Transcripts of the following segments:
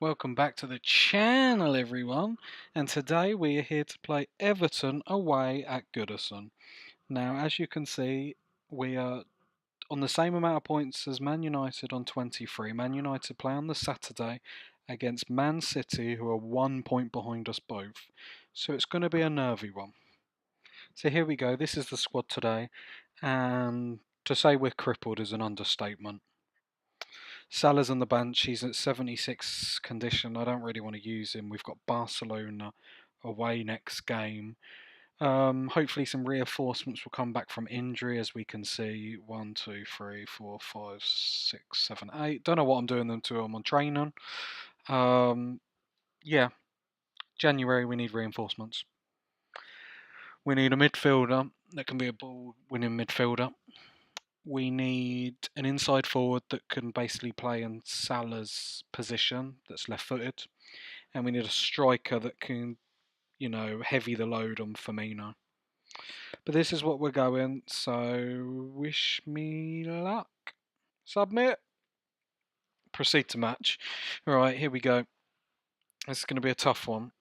Welcome back to the channel, everyone. And today we are here to play Everton away at Goodison. Now, as you can see, we are on the same amount of points as Man United on 23. Man United play on the Saturday against Man City, who are 1 point behind us both. So it's going to be a nervy one. So here we go. This is the squad today. And to say we're crippled is an understatement. Salah's on the bench. He's at 76 condition. I don't really want to use him. We've got Barcelona away next game. Hopefully some reinforcements will come back from injury, as we can see. 1, 2, 3, 4, 5, 6, 7, 8. Don't know what I'm doing them to. I'm on training. Yeah, January we need reinforcements. We need a midfielder that can be a ball-winning midfielder. We need an inside forward that can basically play in Salah's position, that's left-footed. And we need a striker that can, heavy the load on Firmino. But this is what we're going, so wish me luck. Submit. Proceed to match. Alright, here we go. This is going to be a tough one.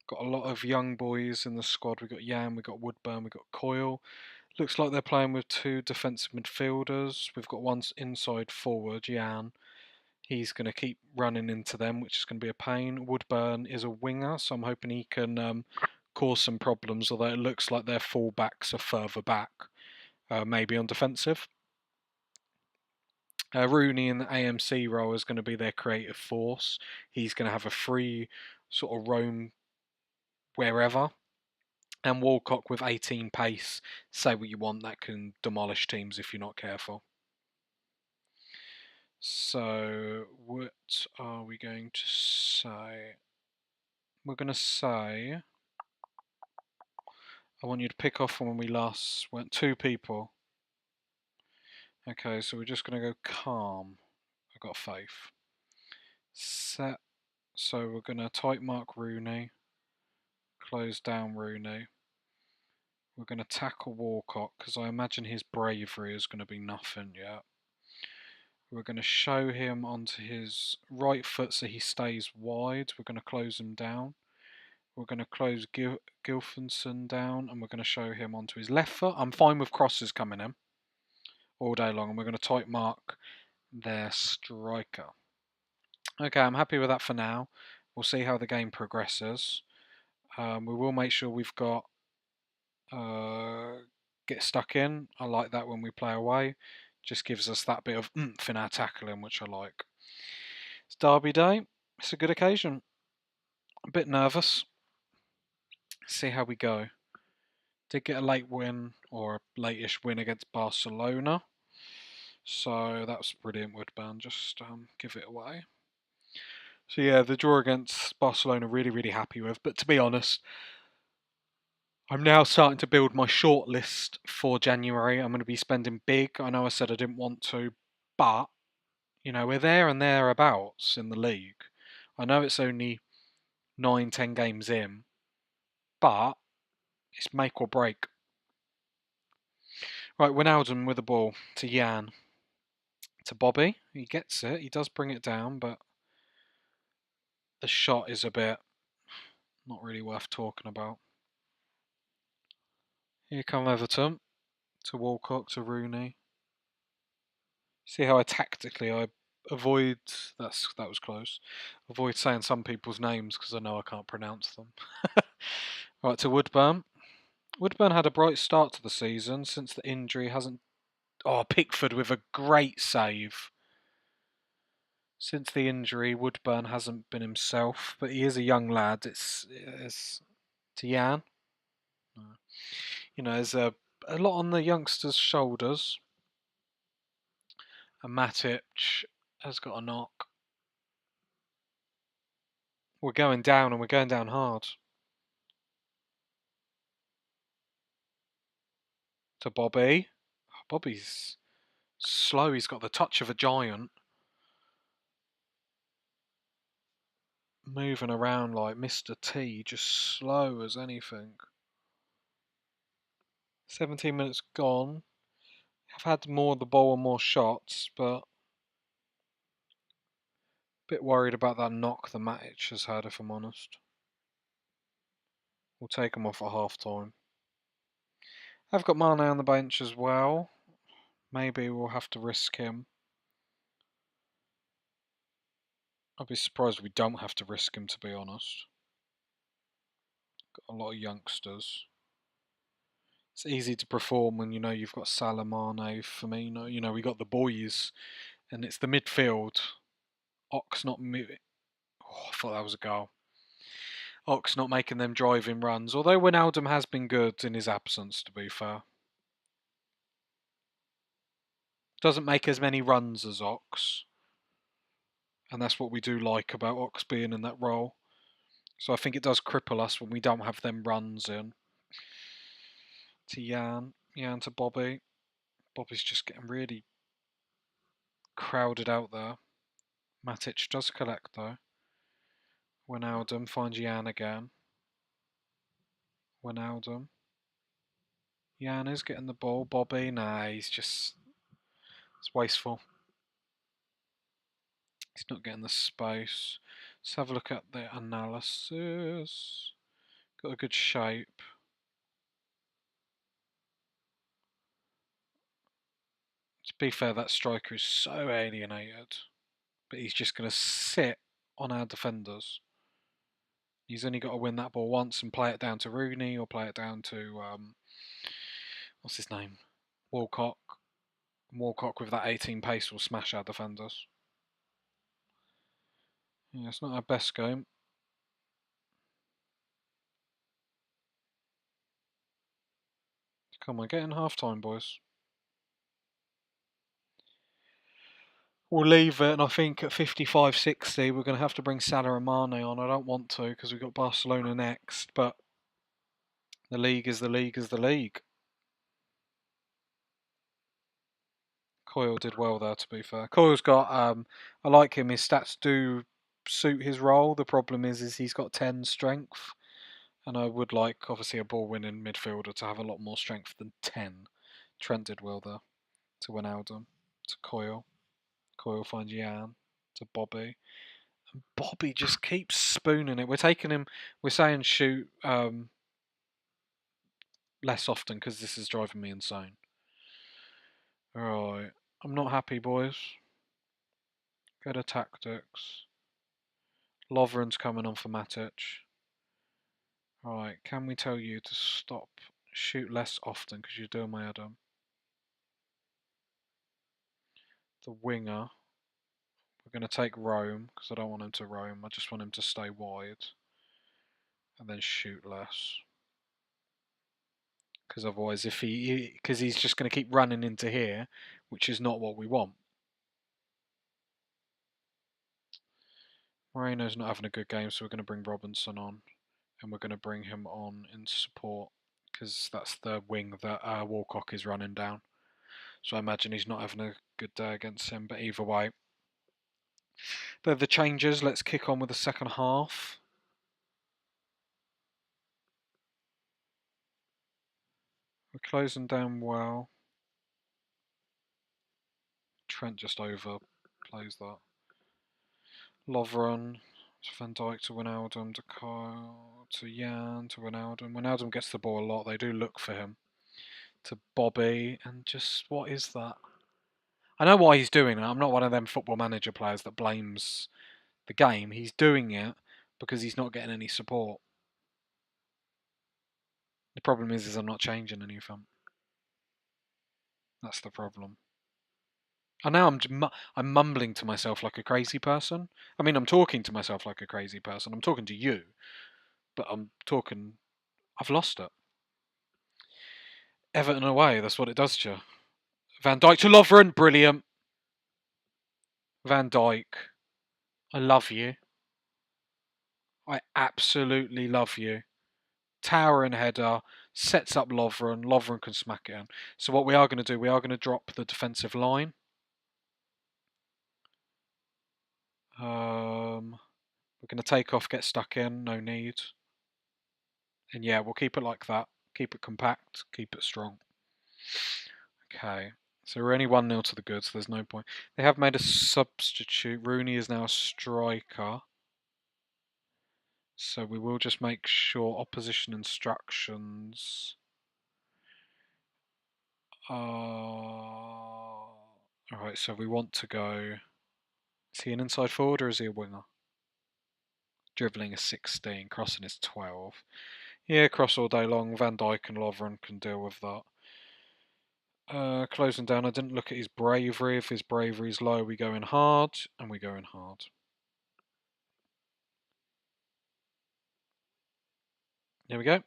Got a lot of young boys in the squad. We've got Jan, we've got Woodburn, we've got Coyle. Looks like they're playing with two defensive midfielders. We've got one inside forward, Jan. He's going to keep running into them, which is going to be a pain. Woodburn is a winger, so I'm hoping he can cause some problems, although it looks like their full-backs are further back, maybe on defensive. Rooney in the AMC role is going to be their creative force. He's going to have a free sort of roam wherever. And Walcott with 18 pace, say what you want, that can demolish teams if you're not careful. So, what are we going to say? We're going to say, I want you to pick off from when we last went, 2 people. Okay, so we're just going to go calm. I've got faith. Set. So we're going to type mark Rooney. Close down Rooney. We're going to tackle Walcott because I imagine his bravery is going to be nothing yet. We're going to show him onto his right foot so he stays wide. We're going to close him down. We're going to close Gilfinson down and we're going to show him onto his left foot. I'm fine with crosses coming in all day long, and we're going to type mark their striker. Okay, I'm happy with that for now. We'll see how the game progresses. We will make sure we've got get stuck in. I like that when we play away. Just gives us that bit of oomph in our tackling, which I like. It's Derby Day. It's a good occasion. A bit nervous. See how we go. Did get a late win, or a late-ish win against Barcelona. So that was brilliant, Woodburn. Just give it away. So yeah, the draw against Barcelona, really, really happy with. But to be honest, I'm now starting to build my short list for January. I'm going to be spending big. I know I said I didn't want to, but, we're there and thereabouts in the league. I know it's only 9, 10 games in, but it's make or break. Right, Wijnaldum with the ball to Jan. To Bobby. He gets it. He does bring it down, but the shot is a bit not really worth talking about. Here come Everton. To Walcott, to Rooney. See how I avoid, that was close, avoid saying some people's names because I know I can't pronounce them. Right, to Woodburn. Woodburn had a bright start to the season since the injury hasn't... Oh, Pickford with a great save. Since the injury, Woodburn hasn't been himself, but he is a young lad. It's to Jan. There's a lot on the youngsters' shoulders. And Matic has got a knock. We're going down, and we're going down hard. To Bobby. Bobby's slow. He's got the touch of a giant. Moving around like Mr. T, just slow as anything. 17 minutes gone. I've had more of the ball and more shots, but Bit worried about that knock the Matic has had, if I'm honest. We'll take him off at half time. I've got Mane on the bench as well. Maybe we'll have to risk him. I'd be surprised if we don't have to risk him, to be honest. Got a lot of youngsters. It's easy to perform when you know you've got Salah, Mane, Firmino. You know, we got the boys, and it's the midfield. Ox not moving. Oh, I thought that was a goal. Ox not making them driving runs. Although Wijnaldum has been good in his absence, to be fair. Doesn't make as many runs as Ox. And that's what we do like about Ox being in that role. So I think it does cripple us when we don't have them runs in. To Jan. Jan to Bobby. Bobby's just getting really crowded out there. Matic does collect though. Wijnaldum finds Jan again. Wijnaldum. Jan is getting the ball. Bobby, nah, he's just... It's wasteful. He's not getting the space. Let's have a look at the analysis. Got a good shape. To be fair, that striker is so alienated. But he's just going to sit on our defenders. He's only got to win that ball once and play it down to Rooney or play it down to... what's his name? Walcott. Walcott with that 18 pace will smash our defenders. Yeah, it's not our best game. Come on, get in half time, boys. We'll leave it, and I think at 55-60 we're going to have to bring Salah and Mane on. I don't want to because we've got Barcelona next, but the league is the league is the league. Coyle did well there, to be fair. Coyle's got, I like him, his stats do suit his role. The problem is he's got 10 strength, and I would like, obviously, a ball-winning midfielder to have a lot more strength than 10. Trent did well there. To Wijnaldum, to Coyle. Coyle finds Jan, to Bobby. And Bobby just keeps spooning it. We're taking him, we're saying shoot less often because this is driving me insane. Alright, I'm not happy, boys. Go to tactics. Lovren's coming on for Matic. Right, can we tell you to stop, shoot less often because you're doing my head on? The winger. We're going to take Rome because I don't want him to roam. I just want him to stay wide. And then shoot less. Because otherwise, because he's just going to keep running into here, which is not what we want. Moreno's not having a good game, so we're going to bring Robinson on. And we're going to bring him on in support, because that's the wing that Walcott is running down. So I imagine he's not having a good day against him, but either way. They're the changes. Let's kick on with the second half. We're closing down well. Trent just overplays that. Lovren to Van Dijk to Wijnaldum to Kyle to Jan to Wijnaldum. Wijnaldum gets the ball a lot. They do look for him. To Bobby, and just what is that? I know why he's doing it. I'm not one of them football manager players that blames the game. He's doing it because he's not getting any support. The problem is I'm not changing anything. That's the problem. And now I'm mumbling to myself like a crazy person. I mean, I'm talking to myself like a crazy person. I'm talking to you, but I've lost it. Everton away, that's what it does to you. Van Dijk to Lovren, brilliant. Van Dijk, I love you. I absolutely love you. Towering header, sets up Lovren. Lovren can smack it in. So what we are going to do, we are going to drop the defensive line. We're going to take off, get stuck in, no need. And yeah, we'll keep it like that. Keep it compact, keep it strong. Okay, So we're only 1-0 to the good, so there's no point. They have made a substitute. Rooney is now a striker. So we will just make sure opposition instructions. Alright, so we want to go. Is he an inside forward or is he a winger? Dribbling is 16, crossing is 12. Yeah, cross all day long. Van Dijk and Lovren can deal with that. Closing down, I didn't look at his bravery. If his bravery is low, we go in hard, and we go in hard. There we go.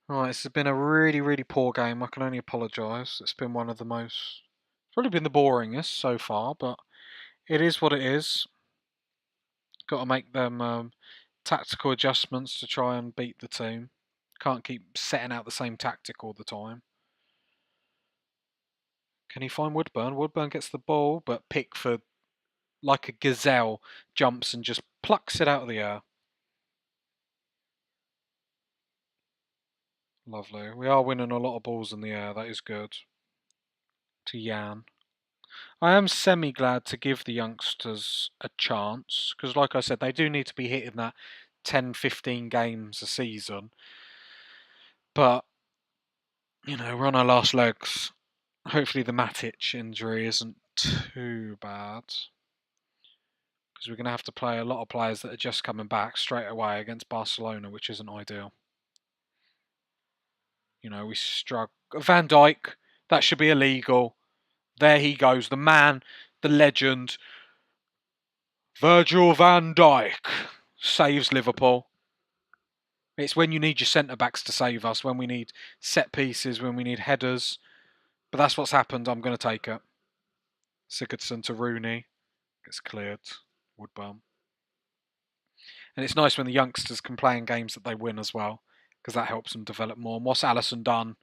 Right, this has been a really, really poor game. I can only apologise. It's been one of the most... It's probably been the boringest so far, but it is what it is. Got to make them tactical adjustments to try and beat the team. Can't keep setting out the same tactic all the time. Can he find Woodburn? Woodburn gets the ball, but Pickford, like a gazelle, jumps and just plucks it out of the air. Lovely. We are winning a lot of balls in the air. That is good. To Jan. I am semi-glad to give the youngsters a chance, because like I said, they do need to be hitting that 10, 15 games a season. But, you know, we're on our last legs. Hopefully the Matic injury isn't too bad. Because we're going to have to play a lot of players that are just coming back straight away against Barcelona, which isn't ideal. You know, we struggle. Van Dijk, that should be illegal. There he goes, the man, the legend, Virgil van Dijk saves Liverpool. It's when you need your centre-backs to save us, when we need set pieces, when we need headers. But that's what's happened. I'm going to take it. Sigurdsson to Rooney. Gets cleared. Woodburn. And it's nice when the youngsters can play in games that they win as well, because that helps them develop more. And what's Alisson done?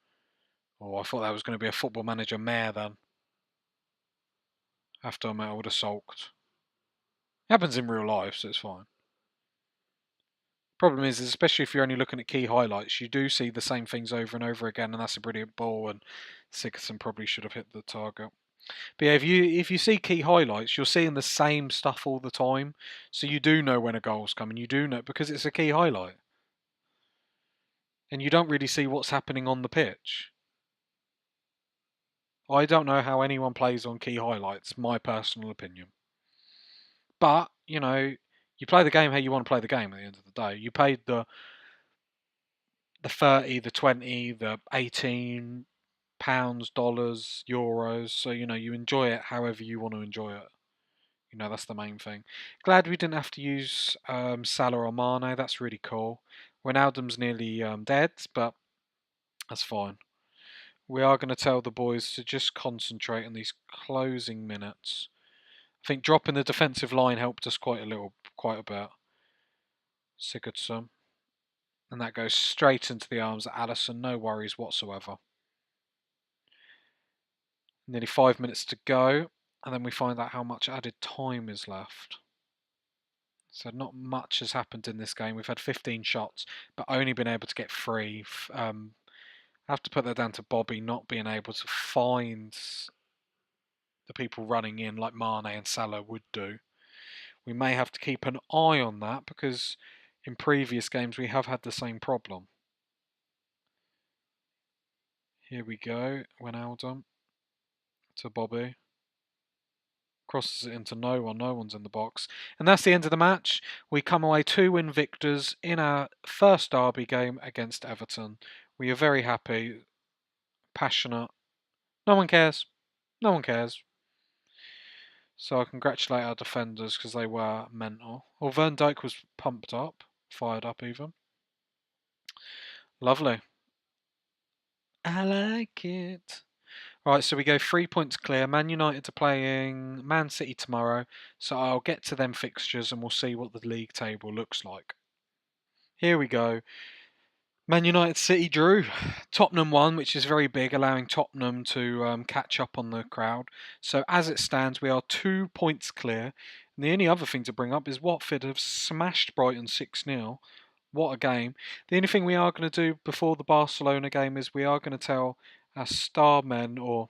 Oh, I thought that was going to be a Football Manager mare then. After I would have sulked. It happens in real life, so it's fine. Problem is, especially if you're only looking at key highlights, you do see the same things over and over again, and that's a brilliant ball, and Sigurdsson probably should have hit the target. But yeah, if you see key highlights, you're seeing the same stuff all the time, so you do know when a goal's coming, you do know, because it's a key highlight. And you don't really see what's happening on the pitch. I don't know how anyone plays on key highlights, my personal opinion. But, you know, you play the game how you want to play the game at the end of the day. You paid the 30, the 20, the 18 pounds, dollars, euros. So, you know, you enjoy it however you want to enjoy it. You know, that's the main thing. Glad we didn't have to use Salah or Mane. That's really cool. Wijnaldum's nearly dead, but that's fine. We are going to tell the boys to just concentrate on these closing minutes. I think dropping the defensive line helped us quite a bit. Sigurdsson. And that goes straight into the arms of Alisson. No worries whatsoever. Nearly 5 minutes to go. And then we find out how much added time is left. So not much has happened in this game. We've had 15 shots, but only been able to get 3. I have to put that down to Bobby not being able to find the people running in like Mane and Salah would do. We may have to keep an eye on that because in previous games we have had the same problem. Here we go, Wijnaldum to Bobby. Crosses it into no one, no one's in the box. And that's the end of the match. We come away 2-win victors in our first derby game against Everton. We are very happy, passionate. No one cares. No one cares. So I congratulate our defenders because they were mental. Well, Van Dijk was pumped up, fired up even. Lovely. I like it. Right, so we go 3 points clear. Man United are playing Man City tomorrow, so I'll get to them fixtures and we'll see what the league table looks like. Here we go. Man United City drew. Tottenham won, which is very big, allowing Tottenham to catch up on the crowd. So as it stands, we are 2 points clear. And the only other thing to bring up is Watford have smashed Brighton 6-0. What a game. The only thing we are going to do before the Barcelona game is we are going to tell our star men, or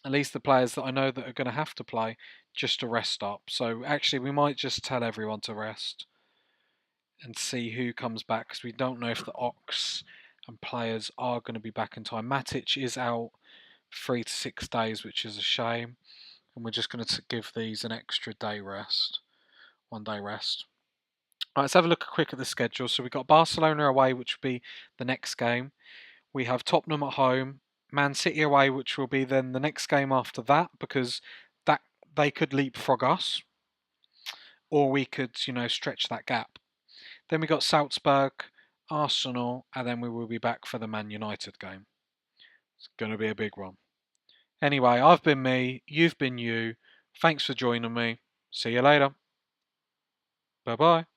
at least the players that I know that are going to have to play, just to rest up. So actually, we might just tell everyone to rest and see who comes back, because we don't know if the Ox and players are going to be back in time. Matic is out 3 to 6 days, which is a shame, and we're just going to give these an extra day rest, 1 day rest. Right, let's have a look quick at the schedule. So we've got Barcelona away, which will be the next game. We have Tottenham at home, Man City away, which will be then the next game after that, because that they could leapfrog us, or we could, stretch that gap. Then we got Salzburg, Arsenal, and then we will be back for the Man United game. It's going to be a big one. Anyway, I've been me, you've been you. Thanks for joining me. See you later. Bye bye.